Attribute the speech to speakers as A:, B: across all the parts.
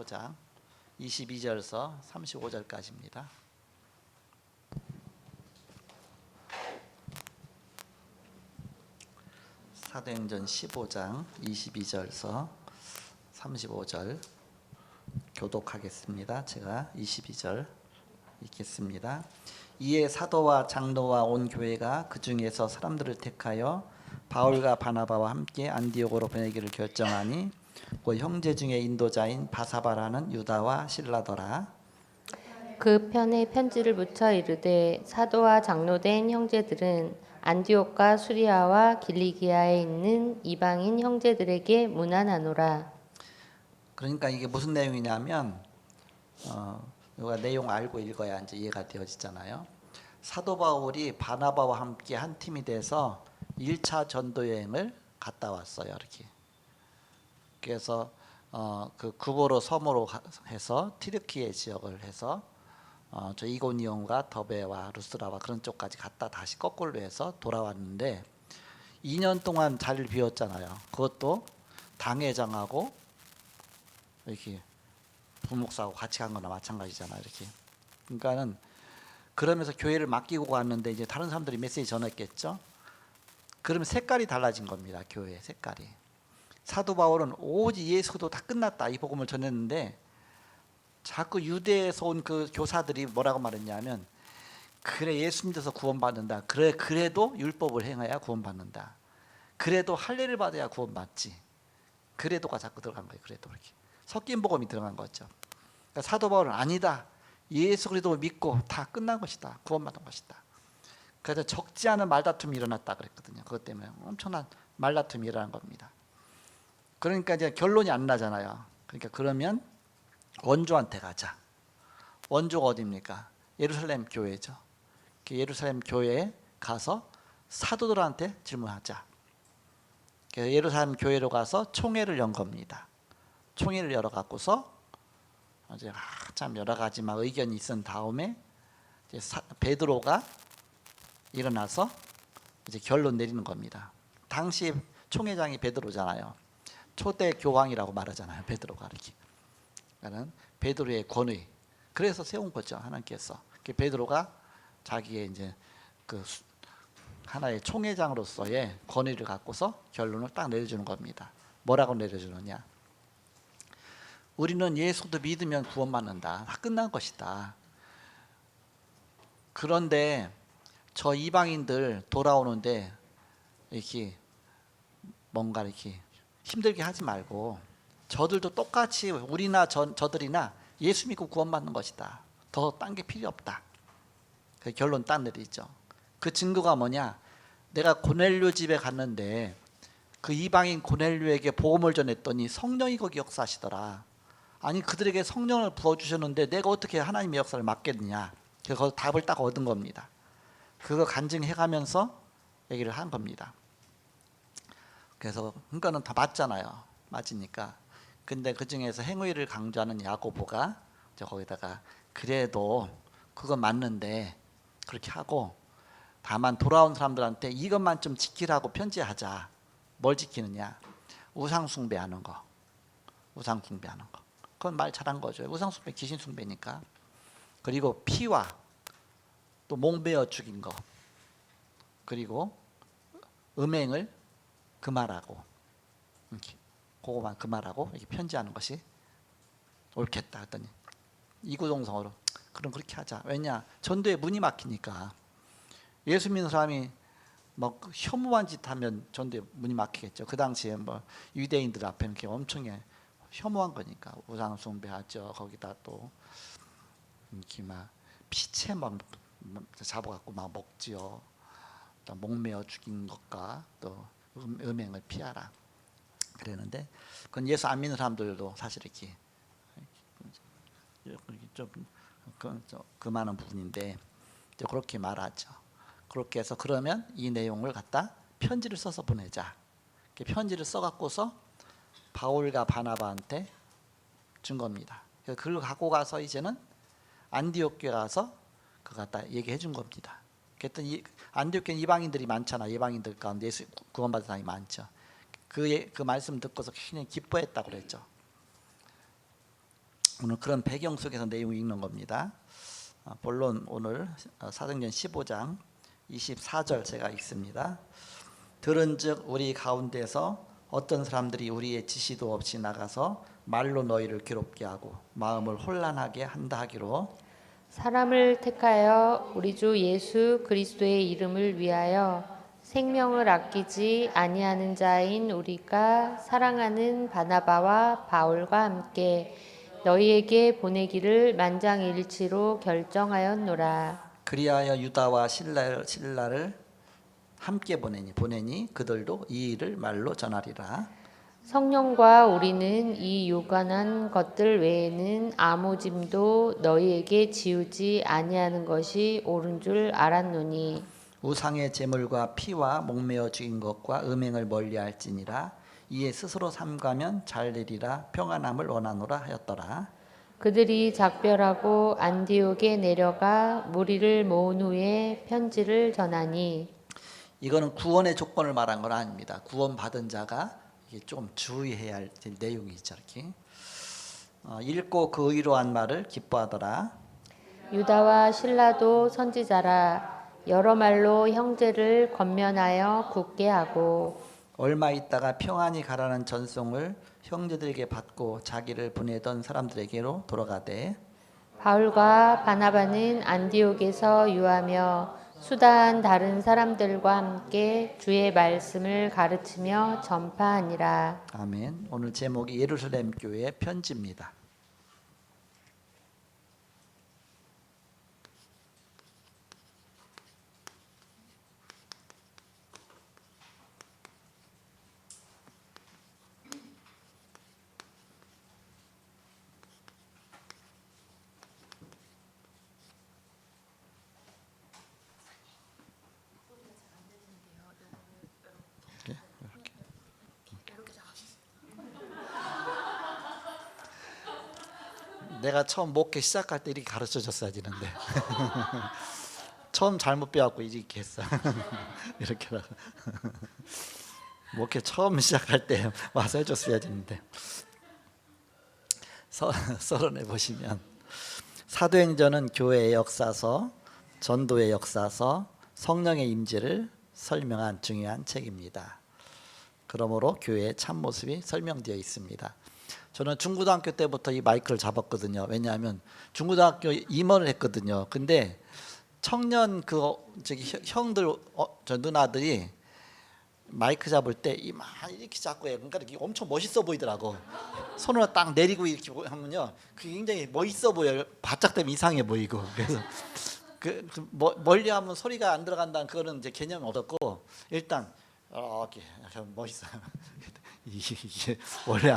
A: 15장 22절에서 35절까지입니다. 사도행전 15장 22절에서 35절 교독하겠습니다. 제가 22절 읽겠습니다. 이에 사도와 장로와 온 교회가 그 중에서 사람들을 택하여 바울과 바나바와 함께 안디옥으로 보내기를 결정하니 그 형제 중에 인도자인 바사바라는 유다와 실라더라.
B: 그 편에 편지를 붙여 이르되 사도와 장로된 형제들은 안디옥과 수리아와 길리기아에 있는 이방인 형제들에게 문안하노라.
A: 그러니까 이게 무슨 내용이냐면 우리가 내용 알고 읽어야 이제 이해가 되어지잖아요. 사도 바울이 바나바와 함께 한 팀이 돼서 1차 전도 여행을 갔다 왔어요. 이렇게. 그래서 그 구보로 섬으로 해서 티르키예 지역을 해서 저 이고니온과 더베와 루스라와 그런 쪽까지 갔다 다시 거꾸로 해서 돌아왔는데 2년 동안 자리를 비웠잖아요. 그것도 당회장하고 이렇게 부목사하고 같이 간 거나 마찬가지잖아요. 이렇게. 그러니까는 그러면서 교회를 맡기고 갔는데 이제 다른 사람들이 메시지 전했겠죠. 그러면 색깔이 달라진 겁니다. 교회의 색깔이. 사도 바울은 오직 예수도 다 끝났다 이 복음을 전했는데 자꾸 유대에서 온 그 교사들이 뭐라고 말했냐면 그래 예수 믿어서 구원받는다. 그래도 율법을 행해야 구원받는다. 그래도 할례를 받아야 구원받지. 그래도가 자꾸 들어간 거예요. 그래도 이렇게 섞인 복음이 들어간 거죠. 그러니까 사도 바울은 아니다. 예수 그리스도를 믿고 다 끝난 것이다. 구원받은 것이다. 그래서 적지 않은 말다툼이 일어났다 그랬거든요. 그것 때문에 엄청난 말다툼이 일어난 겁니다. 그러니까 이제 결론이 안 나잖아요. 그러니까 그러면 원조한테 가자. 원조가 어디입니까? 예루살렘 교회죠. 예루살렘 교회에 가서 사도들한테 질문하자. 그래서 예루살렘 교회로 가서 총회를 연 겁니다. 총회를 열어 갖고서 이제 참 여러 가지 막 의견이 있은 다음에 이제 베드로가 일어나서 이제 결론 내리는 겁니다. 당시 총회장이 베드로잖아요. 초대 교황이라고 말하잖아요. 베드로가 이렇게. 그러니까는 베드로의 권위. 그래서 세운 거죠. 하나님께서. 베드로가 자기의 이제 그 하나의 총회장으로서의 권위를 갖고서 결론을 딱 내려주는 겁니다. 뭐라고 내려주느냐? 우리는 예수도 믿으면 구원받는다. 다 끝난 것이다. 그런데 저 이방인들 돌아오는데 이렇게 뭔가 이렇게 힘들게 하지 말고 저들도 똑같이 우리나 저들이나 예수 믿고 구원받는 것이다. 더 딴 게 필요 없다. 그 결론 딱 내리죠. 그 증거가 뭐냐? 내가 고넬료 집에 갔는데 그 이방인 고넬료에게 복음을 전했더니 성령이 거기 역사하시더라. 아니 그들에게 성령을 부어주셨는데 내가 어떻게 하나님의 역사를 맡겠느냐. 그래서 답을 딱 얻은 겁니다. 그거 간증해가면서 얘기를 한 겁니다. 그래서 그러니까는 다 맞잖아요. 맞으니까. 근데 그 중에서 행위를 강조하는 야고보가 거기다가 그래도 그건 맞는데 그렇게 하고 다만 돌아온 사람들한테 이것만 좀 지키라고 편지하자. 뭘 지키느냐? 우상 숭배하는 거. 우상 숭배하는 거. 그건 말 잘한 거죠. 우상 숭배 귀신 숭배니까. 그리고 피와 또 몽베어 죽인 거. 그리고 음행을 금하라고. 이렇게 그거만 금하라고 이렇게 편지하는 것이 옳겠다 했더니 이구동성으로 그럼 그렇게 하자. 왜냐? 전도에 문이 막히니까. 예수 믿는 사람이 뭐 혐오한 짓 하면 전도에 문이 막히겠죠. 그 당시에 뭐 유대인들 앞에는 이렇게 엄청 혐오한 거니까 우상 숭배하죠. 거기다 또 이렇게 막 피채 막 잡아갖고 막 먹지요. 또 목매어 죽인 것과 또 음행을 피하라. 그랬는데 그건 예수 안 믿는 사람들도 사실 이렇게 좀 그만한 부분인데 그렇게 말하죠. 그렇게 해서 그러면 이 내용을 갖다 편지를 써서 보내자. 편지를 써갖고서 바울과 바나바한테 준 겁니다. 그래서 그걸 갖고 가서 이제는 안디옥에 가서 그거 갖다 얘기해 준 겁니다. 그랬더니 안디옥에는 이방인들이 많잖아. 이방인들 가운데 예수 구원받은 사람이 많죠. 그 말씀 듣고서 굉장히 기뻐했다고 그랬죠. 오늘 그런 배경 속에서 내용을 읽는 겁니다. 본론 오늘 사도행전 15장 24절 제가 읽습니다. 들은즉 우리 가운데서 어떤 사람들이 우리의 지시도 없이 나가서 말로 너희를 괴롭게 하고 마음을 혼란하게 한다 하기로
B: 사람을 택하여 우리 주 예수 그리스도의 이름을 위하여 생명을 아끼지 아니하는 자인 우리가 사랑하는 바나바와 바울과 함께 너희에게 보내기를 만장일치로 결정하였노라.
A: 그리하여 유다와 실라를 함께 보내니 그들도 이 일을 말로 전하리라.
B: 성령과 우리는 이 요간한 것들 외에는 아무 짐도 너희에게 지우지 아니하는 것이 옳은 줄 알았노니
A: 우상의 제물과 피와 목매어 죽인 것과 음행을 멀리할지니라. 이에 스스로 삼가면 잘 되리라. 평안함을 원하노라 하였더라.
B: 그들이 작별하고 안디옥에 내려가 무리를 모은 후에 편지를 전하니
A: 이거는 구원의 조건을 말한 건 아닙니다. 구원받은 자가 이게 좀 주의해야 할 내용이죠. 이렇게 읽고 그 의로한 말을 기뻐하더라.
B: 유다와 실라도 선지자라 여러 말로 형제를 권면하여 굳게 하고
A: 얼마 있다가 평안히 가라는 전송을 형제들에게 받고 자기를 보내던 사람들에게로 돌아가되
B: 바울과 바나바는 안디옥에서 유하며 수다한 다른 사람들과 함께 주의 말씀을 가르치며 전파하니라.
A: 아멘. 오늘 제목이 예루살렘 교회 편지입니다. 내가 처음 목회 시작할 때 이렇게 가르쳐 줬어야 되는데 처음 잘못 배웠고 이렇게 했어. 이렇게 목회 처음 시작할 때 와서 해줬어야 되는데 서론에 보시면 사도행전은 교회의 역사서, 전도의 역사서, 성령의 임재를 설명한 중요한 책입니다. 그러므로 교회의 참모습이 설명되어 있습니다. 저는 중고등학교 때부터 이 마이크를 잡았거든요. 왜냐하면 중고등학교 임원을 했거든요. 근데 청년 형들 저 누나들이 마이크 잡을 때 이만 이렇게 잡고 해요. 그러니까 이렇게 엄청 멋있어 보이더라고. 손으로 딱 내리고 이렇게 하면요, 그게 굉장히 멋있어 보여요. 바짝 되면 이상해 보이고. 그래서 멀리 하면 소리가 안 들어간다는 그거는 이제 개념이 없었고 일단 이렇게 멋있어요. 이게 원래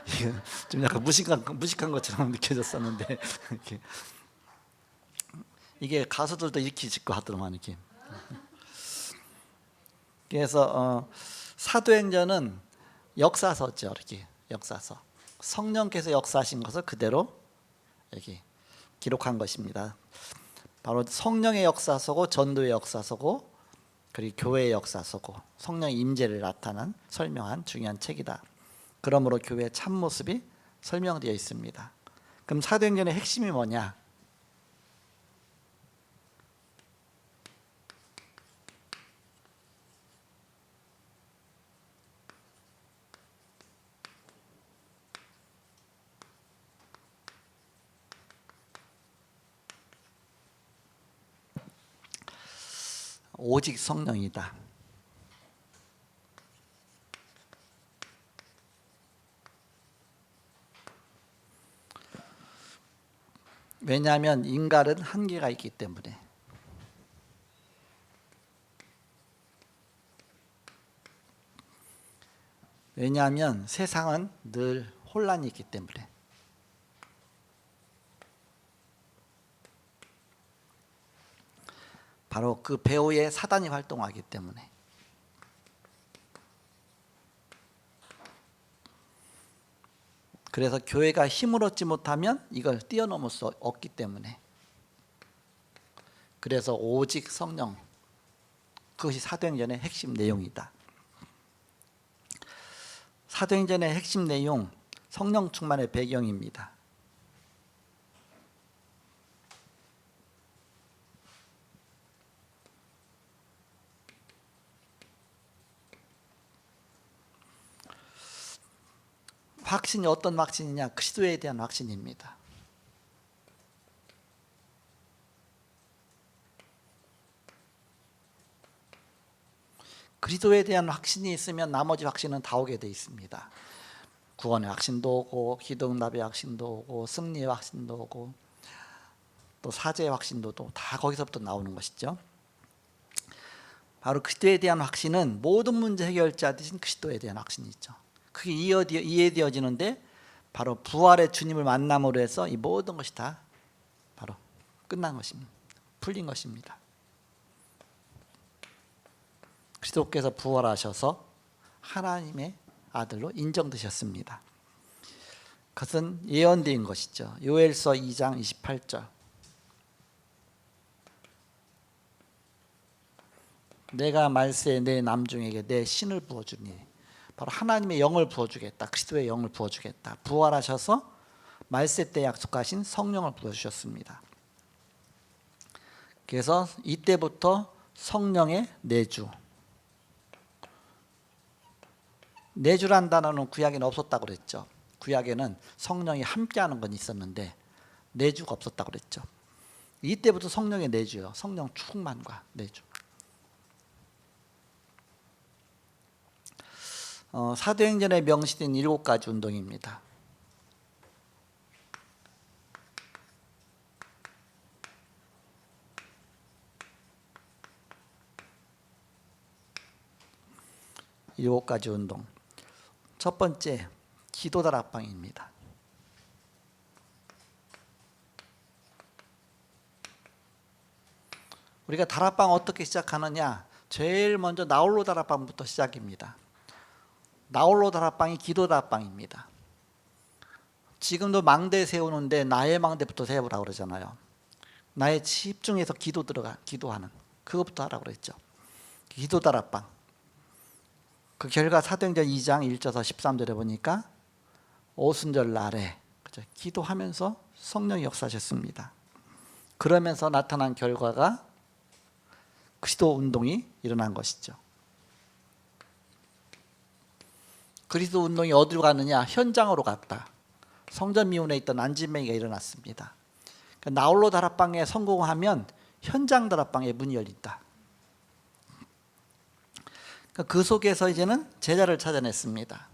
A: 이게 좀 약간 무식한 것처럼 느껴졌었는데 이게 가수들도 이렇게 짓고 하더만 이렇게. 그래서 사도행전은 역사서죠. 이렇게 역사서. 성령께서 역사하신 것을 그대로 이렇게 기록한 것입니다. 바로 성령의 역사서고 전도의 역사서고 그리고 교회의 역사서고 성령의 임재를 나타난 설명한 중요한 책이다. 그러므로 교회의 참모습이 설명되어 있습니다. 그럼 사도행전의 핵심이 뭐냐? 오직 성령이다. 왜냐하면 인간은 한계가 있기 때문에. 왜냐하면 세상은 늘 혼란이 있기 때문에. 바로 그 배후에 사단이 활동하기 때문에. 그래서 교회가 힘을 얻지 못하면 이걸 뛰어넘을 수 없기 때문에. 그래서 오직 성령, 그것이 사도행전의 핵심 내용이다. 사도행전의 핵심 내용, 성령 충만의 배경입니다. 확신이 어떤 확신이냐? 그리스도에 대한 확신입니다. 그리스도에 대한 확신이 있으면 나머지 확신은 다 오게 돼 있습니다. 구원의 확신도 오고, 기도응답의 확신도 오고, 승리의 확신도 오고, 또 사죄의 확신도 다 거기서부터 나오는 것이죠. 바로 그리스도에 대한 확신은 모든 문제 해결자 되신 그리스도에 대한 확신이 있죠. 그게 이해되어지는데 바로 부활의 주님을 만남으로 해서 이 모든 것이 다 바로 끝난 것입니다. 풀린 것입니다. 그리스도께서 부활하셔서 하나님의 아들로 인정되셨습니다. 그것은 예언된 것이죠. 요엘서 2장 28절. 내가 말세에 내 남중에게 내 신을 부어주니, 바로 하나님의 영을 부어주겠다. 그리스도의 영을 부어주겠다. 부활하셔서 말세 때 약속하신 성령을 부어주셨습니다. 그래서 이때부터 성령의 내주, 내주란 단어는 구약에는 없었다고 그랬죠. 구약에는 성령이 함께하는 건 있었는데 내주가 없었다고 그랬죠. 이때부터 성령의 내주요. 성령 충만과 내주. 사도행전에 명시된 7가지 운동입니다. 일곱 가지 운동. 첫 번째, 기도 다락방입니다. 우리가 다락방 어떻게 시작하느냐? 제일 먼저 나홀로 다락방부터 시작입니다. 나홀로 다락방이 기도 다락방입니다. 지금도 망대 세우는데 나의 망대부터 세우라고 그러잖아요. 나의 집중해서 기도하는 그것부터 하라고 그랬죠. 기도 다락방. 그 결과 사도행전 2장 1절에서 13절에 보니까 오순절 날에 기도하면서 성령이 역사하셨습니다. 그러면서 나타난 결과가 그리스도 운동이 일어난 것이죠. 그리스도 운동이 어디로 가느냐? 현장으로 갔다. 성전 미문에 있던 안진뱅이가 일어났습니다. 그러니까 나홀로 다락방에 성공하면 현장 다락방에 문이 열린다. 그 속에서 이제는 제자를 찾아냈습니다.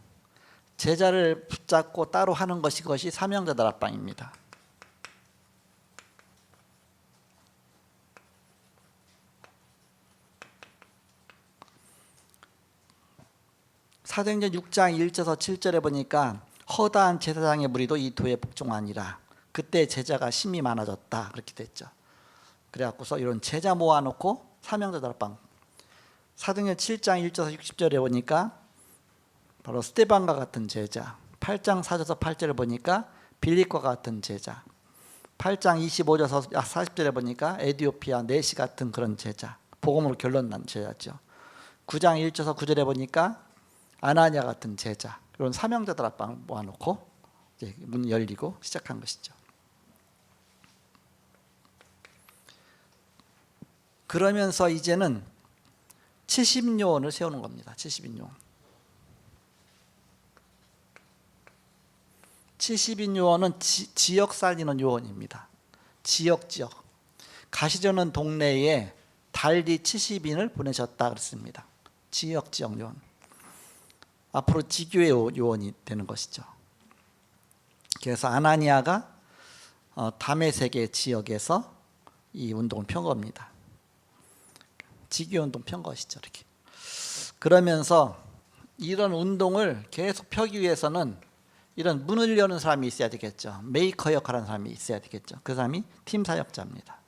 A: 제자를 붙잡고 따로 하는 것이 사명자 다락방입니다. 사도행전 6장 1절에서 7절에 보니까 허다한 제사장의 무리도 이 도에 복종하니라. 그때 제자가 심히 많아졌다. 그렇게 됐죠. 그래갖고서 이런 제자 모아놓고 사명자 다락방. 사도행전 7장 1절에서 60절에 보니까 바로 스데반과 같은 제자, 8장 4절에서 8절에 보니까 빌립과 같은 제자, 8장 25절에서 40절에 보니까 에디오피아 네시 같은 그런 제자, 복음으로 결론 난 제자죠. 9장 1절에서 9절에 보니까 아나니아 같은 제자, 이런 사명자들 앞방 모아놓고 이제 문 열리고 시작한 것이죠. 그러면서 이제는 70요원을 세우는 겁니다. 70인요원. 70인요원은 지역 살리는 요원입니다. 지역. 가시려는 동네에 달리 70인을 보내셨다 그랬습니다. 지역 요원. 앞으로 지교의 요원이 되는 것이죠. 그래서 아나니아가 다메섹의 지역에서 이 운동을 편 겁니다. 지교 운동 편 것이죠. 이렇게. 그러면서 이런 운동을 계속 펴기 위해서는 이런 문을 여는 사람이 있어야 되겠죠. 메이커 역할하는 사람이 있어야 되겠죠. 그 사람이 팀 사역자입니다.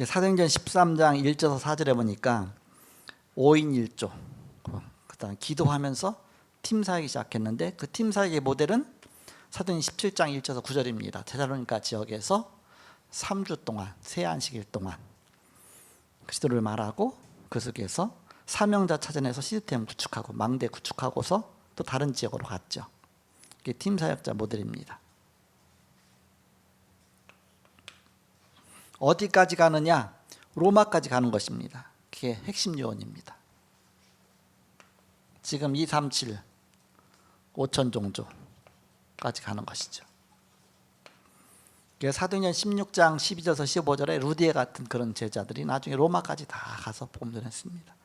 A: 사도행전 13장 1절에서 4절에 보니까 5인 1조, 그다음 기도하면서 팀 사역이 시작했는데 그 팀 사역의 모델은 사도행전 17장 1절에서 9절입니다. 데살로니가 지역에서 3주 동안, 세 안식일 동안 그리스도를 말하고 그 속에서 사명자 찾아내서 시스템 구축하고 망대 구축하고서 또 다른 지역으로 갔죠. 이게 팀 사역자 모델입니다. 어디까지 가느냐? 로마까지 가는 것입니다. 그게 핵심 요원입니다. 지금 237 5천 종조까지 가는 것이죠. 사도행전 16장 12절에서 15절에 루디에 같은 그런 제자들이 나중에 로마까지 다 가서 복음 전했습니다.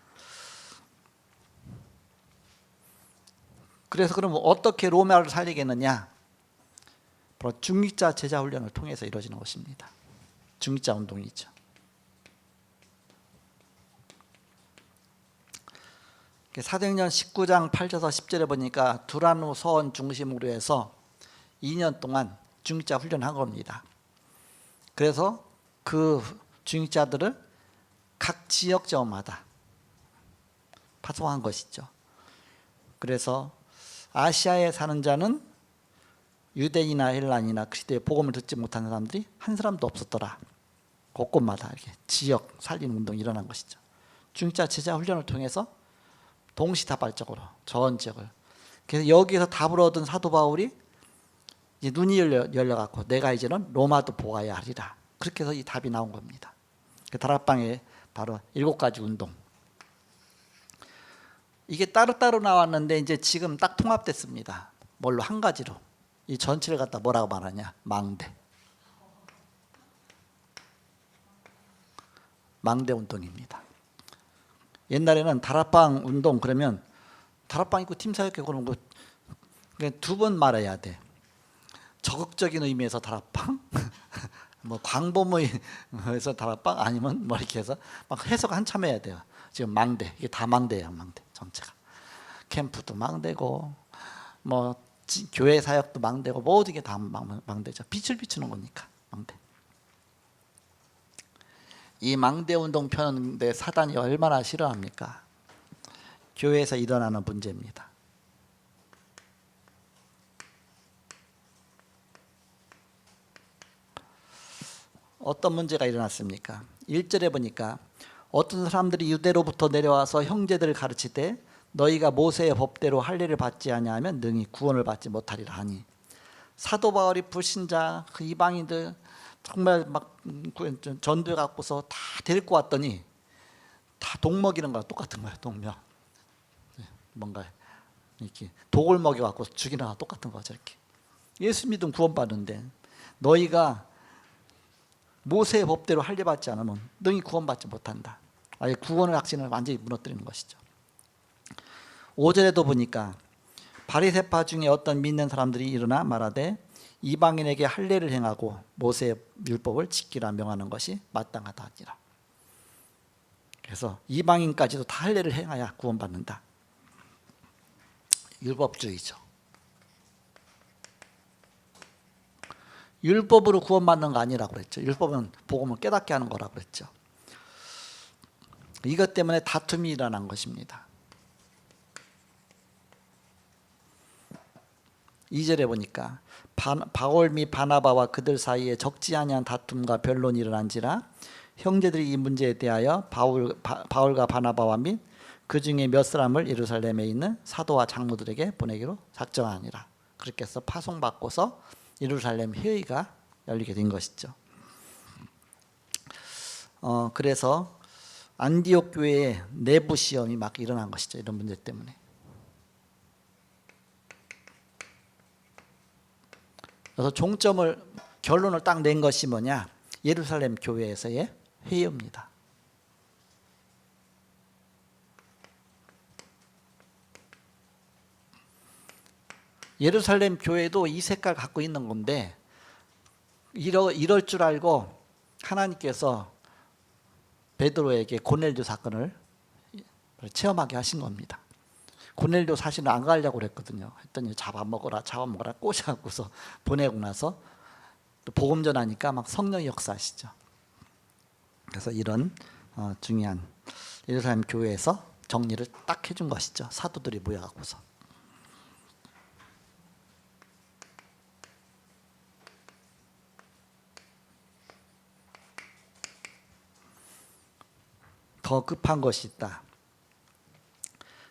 A: 그래서 그럼 어떻게 로마를 살리겠느냐? 바로 중직자 제자 훈련을 통해서 이루어지는 것입니다. 중직자 운동이죠. 사도행전 19장 8절에서 10절에 보니까 두라누 서원 중심으로 해서 2년 동안 중직자 훈련한 겁니다. 그래서 그 중직자들을 각 지역적마다 파송한 것이죠. 그래서 아시아에 사는 자는 유대인이나 헬란이나 그 시대에 복음을 듣지 못하는 사람들이 한 사람도 없었더라. 곳곳마다 이렇게 지역 살리는 운동이 일어난 것이죠. 중직자 제자 훈련을 통해서 동시다발적으로 전 지역을. 그래서 여기에서 답을 얻은 사도 바울이 이제 눈이 열려갖고 내가 이제는 로마도 보아야 하리라. 그렇게 해서 이 답이 나온 겁니다. 그 다락방에 바로 7가지 운동. 이게 따로따로 나왔는데 이제 지금 딱 통합됐습니다. 뭘로? 한 가지로. 이 전체를 갖다 뭐라고 말하냐? 망대. 망대 운동입니다. 옛날에는 다락방 운동 그러면 다락방 있고 팀 사역회 그런 거 두 번 말해야 돼. 적극적인 의미에서 다락방, 뭐 광범위에서 다락방 아니면 뭐 이렇게 해서 막 해석 한참 해야 돼요. 지금 망대 이게 다 망대예요. 망대 전체가. 캠프도 망대고 뭐 교회 사역도 망대고 모든 게 다 망대죠. 빛을 비추는 거니까 망대. 이 망대 운동 펴는데 사단이 얼마나 싫어합니까? 교회에서 일어나는 문제입니다. 어떤 문제가 일어났습니까? 1절에 보니까 어떤 사람들이 유대로부터 내려와서 형제들을 가르치되 너희가 모세의 법대로 할례를 받지 아니하면 능히 구원을 받지 못하리라 하니, 사도 바울이 불신자 그 이방인들 정말 막 전도해 갖고서 다 데리고 왔더니 다 독 먹이는 거랑 똑같은 거예요. 독명. 뭔가 이렇게 독을 먹여 갖고 죽이는 거랑 똑같은 거죠. 이렇게. 예수 믿으면 구원받는데 너희가 모세의 법대로 할례 받지 않으면 능히 구원받지 못한다. 아예 구원의 확신을 완전히 무너뜨리는 것이죠. 5절에도 보니까 바리새파 중에 어떤 믿는 사람들이 일어나 말하되 이방인에게 할례를 행하고 모세의 율법을 지키라 명하는 것이 마땅하다 하니라. 그래서 이방인까지도 다 할례를 행해야 구원받는다. 율법주의죠. 율법으로 구원받는 거 아니라고 그랬죠. 율법은 복음을 깨닫게 하는 거라고 그랬죠. 이것 때문에 다툼이 일어난 것입니다. 2절에 보니까 바울 및 바나바와 그들 사이에 적지 아니한 다툼과 변론이 일어난지라 형제들이 이 문제에 대하여 바울과 바나바와 및 그 중에 몇 사람을 예루살렘에 있는 사도와 장로들에게 보내기로 작정하니라. 그렇게 해서 파송받고서 예루살렘 회의가 열리게 된 것이죠. 그래서 안디옥 교회에 내부 시험이 막 일어난 것이죠. 이런 문제 때문에. 그래서 결론을 딱 낸 것이 뭐냐? 예루살렘 교회에서의 회의입니다. 예루살렘 교회도 이 색깔 갖고 있는 건데 이럴 줄 알고 하나님께서 베드로에게 고넬료 사건을 체험하게 하신 겁니다. 고넬료 사실은 안 가려고 그랬거든요. 했더니 잡아먹어라 꼬셔갖고서 보내고 나서 또 복음 전하니까 막 성령의 역사하시죠. 그래서 이런 중요한 예루살렘 교회에서 정리를 딱 해준 것이죠. 사도들이 모여갖고서. 더 급한 것이 있다.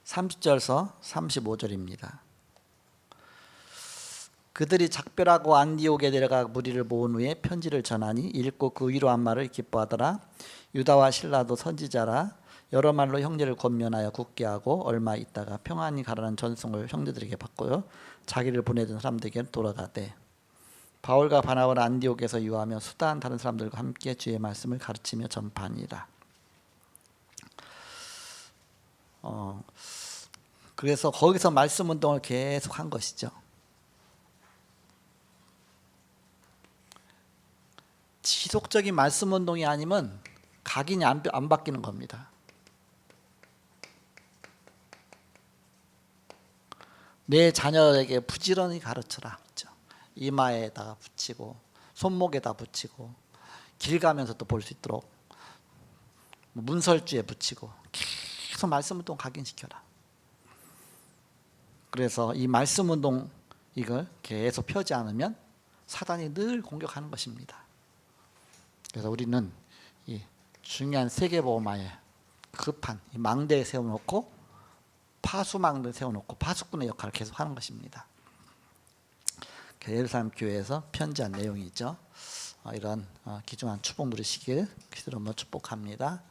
A: 30절에서 35절입니다. 그들이 작별하고 안디옥에 내려가 무리를 모은 후에 편지를 전하니 읽고 그 위로한 말을 기뻐하더라. 유다와 실라도 선지자라. 여러 말로 형제를 권면하여 굳게 하고 얼마 있다가 평안히 가라는 전송을 형제들에게 받고요. 자기를 보내던 사람들에게 돌아가되 바울과 바나바는 안디옥에서 유하며 수다한 다른 사람들과 함께 주의 말씀을 가르치며 전파하니라. 그래서 거기서 말씀 운동을 계속 한 것이죠. 지속적인 말씀 운동이 아니면 각인이 안 바뀌는 겁니다. 내 자녀에게 부지런히 가르쳐라. 그렇죠? 이마에다가 붙이고 손목에다 붙이고 길 가면서도 볼 수 있도록 문설주에 붙이고 계속 말씀 운동 각인시켜라. 그래서 이 말씀 운동 이걸 계속 펴지 않으면 사단이 늘 공격하는 것입니다. 그래서 우리는 이 중요한 세계보호마에 급한 이 망대에 세워놓고 파수망대 세워놓고 파수꾼의 역할을 계속 하는 것입니다. 예루살렘 교회에서 편지한 내용이죠. 이런 귀중한 축복 누리시길 기도로 한번 축복합니다.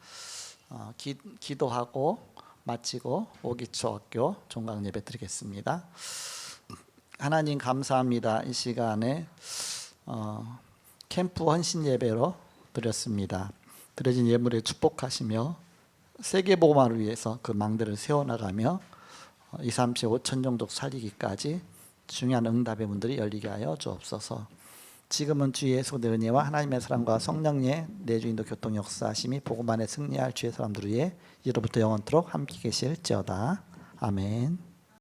A: 기도하고 마치고 오기초학교 종강 예배 드리겠습니다. 하나님 감사합니다. 이 시간에 캠프 헌신 예배로 드렸습니다. 드려진 예물에 축복하시며 세계보호마를 위해서 그 망대를 세워나가며 2, 3, 7, 5천 종족 살리기까지 중요한 응답의 문들이 열리게 하여 주옵소서. 지금은 주 예수의 은혜와 하나님의 사랑과 성령의 내주인도 교통 역사하심이 복음 안에 승리할 주의 사람들 위해 이로부터 영원토록 함께 계실지어다. 아멘.